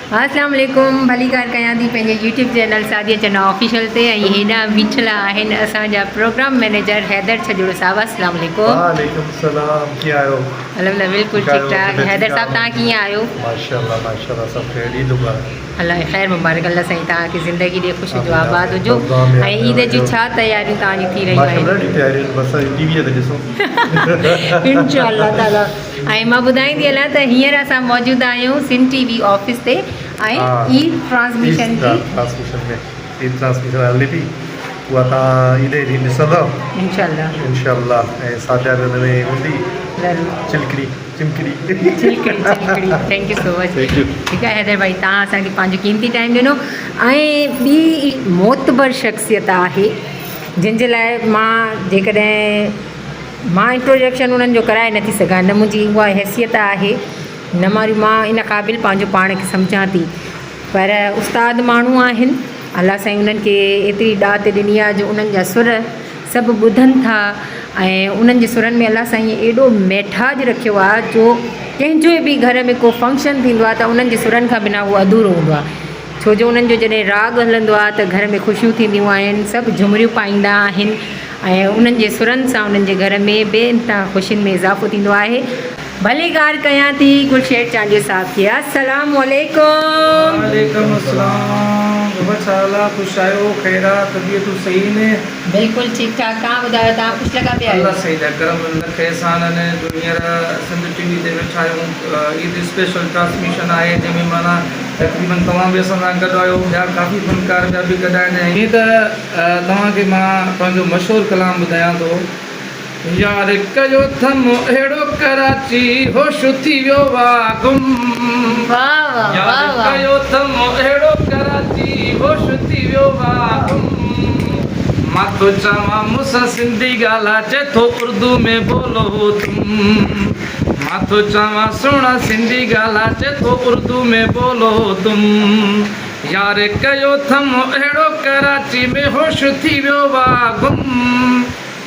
अस्सलाम वालेकुम। भली ॻाल्हि कयां थी पंहिंजे यूट्यूब चैनल सादिया चन्ना ऑफिशियल ते ऐं हेॾा बीठल आहिनि असांजा प्रोग्राम मैनेजर हैदर छजूड़ साहब। अस्सलाम वालेकुम। वालेकुम सलाम। कीअं आहियो? अल्हम्दुलिल्लाह बिल्कुलु ठीकु ठाक। हैदर साहब तव्हां कीअं आहियो? माशाल्लाह माशाल्लाह सब ख़ैर। ईद मुबारक। अलाह ख़ैर मुबारक। अल्लाह साईं तव्हांखे ज़िंदगी ॾे ख़ुशि जो आबाद हुजो। आमीन। ऐं ईद जूं छा तयारियूं तव्हांजी थी रहियूं माशाल्लाह आहिनि? ॾाढी तयारियूं बस टीवीअ ते ॾिसो। इंशाअल्लाह ताला। ऐं मां ॿुधाईंदी हलां त हींअर असां मौजूदु आहियूं सिन टीवी ऑफिस ते ऐं ईद ट्रांसमिशन जी ईद ट्रांसमिशन हले थी। उहा तव्हां ईद ॾींहुं ॾिसंदव इंशाअल्लाह। इंशाअल्लाह। ऐं सादिया हुन में हूंदी चिमकड़ी। Thank you so much. Thank you। ठीकु आहे हैदर भाई, तव्हां असांखे पंहिंजो कीमती टाइम ॾिनो। ऐं ॿी मोतबर शख़्सियत आहे जिन जे लाइ मां इंट्रोडक्शन उन्हनि जो कराए नथी सघां, न मुंहिंजी उहा हैसियत आहे, न मां इन क़ाबिल पंहिंजो पाण खे सम्झां थी। पर उस्ताद माण्हू आहिनि, अलाह साईं उन्हनि खे एतिरी ॾात ॾिनी आहे जो उन्हनि जा सुर सभु ॿुधनि था। ऐं उन्हनि जे सुरनि में अलाह साईं एॾो मेठाज रखियो आहे जो कंहिंजो बि घर में को फंक्शन थींदो आहे त उन्हनि जे सुरनि खां बिना उहो अधूरो हूंदो आहे। छो जो उन्हनि जो जॾहिं राग हलंदो आहे त घर में ख़ुशियूं थींदियूं आहिनि, सभु झुमरियूं पाईंदा आहिनि ऐं उन्हनि जे सुरनि सां उन्हनि जे घर में बेइंतिहा ख़ुशियुनि में इज़ाफ़ो थींदो आहे। भली ॻाल्हि कयां थी गुलशेर चांडियो साहब खे। अस्सलाम वालेकुम। वालेकुम अस्सलाम। ख़ुशि आहियो? ख़ैरा? तबियतूं सही ने? बिल्कुलु ठीकु ठाक। तव्हां ॿुधायो, तव्हां ख़ुशि लॻा पिया आहियो? अल्लाह सही जा करम लख एहसान आहिनि जो हींअर सिंध टीवी ते वेठा आहियूं। ईद स्पेशल ट्रांसमिशन आहे जंहिंमें माना तक़रीबन तव्हां बि असां सां गॾु आहियो, ॿिया काफ़ी फनकार ॿिया बि गॾु आहिनि। हीअं त तव्हांखे मां पंहिंजो मशहूरु कलाम ॿुधायां थो। यार कयो थम अहिड़ो कराची होश थी वियो आहे गुम। यार कयो थम अहिड़ो कराची होश थी वियो आहे गुम। मां तो चवां मूंसां सिंधी ॻाल्हाए चए थो उर्दू में बोलो तुम। मां तो चवां सुहिणा सिंधी ॻाल्हाए चए थो उर्दू में बोलो तुम। यार कयो थम अहिड़ो कराची में होश थी वियो आहे गुम।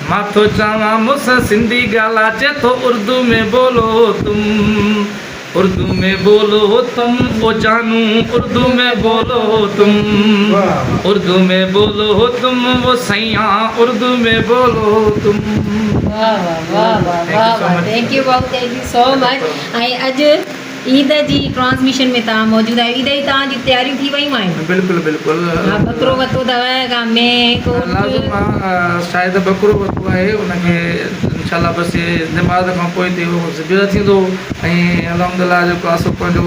मां तो चवां मूंसां सिंधी ॻाल्हाए चए थो उर्दू में बोलो तुम। उर्दू में बोलो तुम ओ जानू, उर्दू में बोलो तुम। उर्दू में बोलो तुम वो सैया, उर्दू में बोलो तुम। वाह वाह वाह वाह वाह वाह। थैंक यू भाऊ, थैंक यू सो मच। ऐं अॼु ईद जी ट्रांसमिशन में तव्हां मौजूदु आहियो। ईद जी तव्हांजी तयारियूं थी वियूं आहिनि? बिल्कुलु बिल्कुलु। बकरो वरितो अथव का में को? शायदि बकरो वरितो आहे, उनखे इंशाल्लाह बसि निमाज़ खां पोइ ते उहो ज़िबह थींदो। ऐं अल्हम्दुलिल्लाह जेको आहे सो पंहिंजो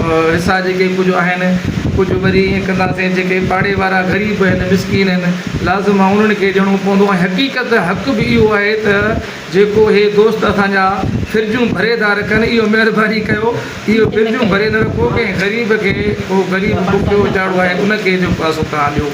हिसा जेके कुझु आहिनि कुझु वरी ईअं कंदासीं। जेके पाड़े वारा ग़रीब आहिनि, मिसकीन आहिनि, लाज़िम आहे उन्हनि खे ॾियणो पवंदो। ऐं हक़ीक़त हक़ बि इहो आहे त जेको हे दोस्त असांजा फिर्जूं भरे था रखनि, इहो महिरबानी कयो, इहो फिर्जूं भरे न रखो। कंहिं ग़रीब खे उहो ग़रीब बुखियो वीचारो आहे उनखे जेको आहे सो तव्हां ॾियो।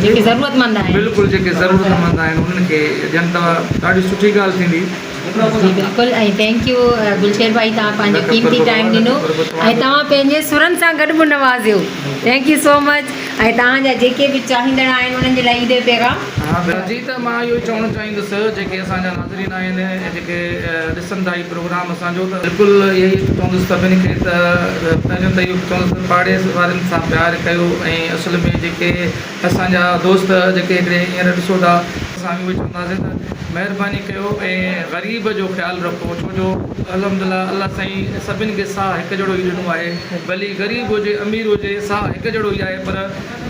जेके ज़रूरतमंद आहिनि, बिल्कुलु जेके ज़रूरतमंद आहिनि उन्हनि खे ॾियनि त ॾाढी सुठी ॻाल्हि थींदी। जी बिल्कुलु। ऐं थैंक यू गुलशेर भाई, तव्हां पंहिंजो कीमती टाइम ॾिनो ऐं तव्हां पंहिंजे सुरनि सां गॾु बि नवाज़ियो। Thank you so much. ऐं तव्हांजा जेके बि चाहींदड़ आहिनि उन्हनि जे लाइ ईद जो पैगाम? हा जी, त मां इहो चवणु चाहींदुसि जेके असांजा नाज़रीन आहिनि ऐं जेके ॾिसनि था हीउ प्रोग्राम असांजो, त बिल्कुलु इहो ई चवंदुसि सभिनी खे त पहिरियों त इहो चवंदुसि पाड़े वारनि सां प्यारु कयो। ऐं असल में जेके असांजा दोस्त जेके हिकिड़े हींअर ॾिसो था, असां बि उहे चवंदासीं त महिरबानी कयो ऐं ग़रीब जो ख़्यालु रखो। छो जो अल्हम्दुलिल्लाह अल्लाह साईं सभिनि खे साह हिकु जहिड़ो ई ॾिनो आहे। भली ग़रीब हुजे अमीर हुजे, साह हिकु जहिड़ो ई आहे, पर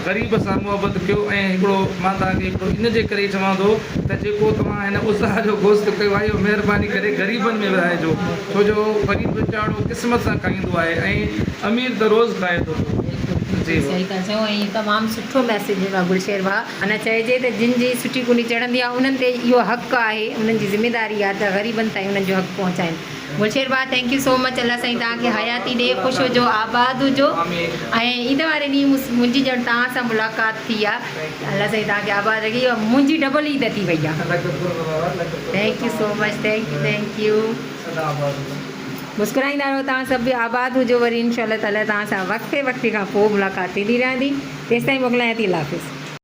ग़रीब सां मुहबत कयो। ऐं हिकिड़ो मां तव्हांखे हिकिड़ो इन जे करे चवां थो त जेको तव्हां हिन उज़ाह जो गोश्त कयो आहे इहो महिरबानी करे ग़रीबनि में विराइजो। छो जो ग़रीब वीचारो क़िस्मत सां खाईंदो आहे ऐं अमीर त रोज़ु खाए थो। जी सही था चओ। ऐं तमामु सुठो मैसेज ॾिनो आहे गुलशेर भाउ। अञा चइजे त जिन जी सुठी कुनी चढ़ंदी आहे उन्हनि ते इहो हक़ु आहे, उन्हनि जी ज़िमेदारी आहे त ग़रीबनि ताईं उन्हनि जो हक़ु पहुचाइनि। गुलशेर भाउ थैंक यू सो मच। अल्लाह साईं तव्हांखे हयाती ॾे, ख़ुशि हुजो, आबाद हुजो। ऐं ईद वारे ॾींहुं मुंहिंजी ॼण तव्हां सां मुलाक़ात थी आहे। अल्लाह साईं तव्हांखे आबाद रखे। मुंहिंजी डबल ईद थी वई आहे। Thank you so much. Thank you. मुस्कुराईंदा रहो तव्हां सभु बि, आबाद हुजो। वरी इंशाअल्लाह ताला तव्हां सां वक़्ते खां पोइ मुलाक़ात थींदी रहंदी। तेसिताईं मोकिलियां थी। अल्लाह हाफ़िज़।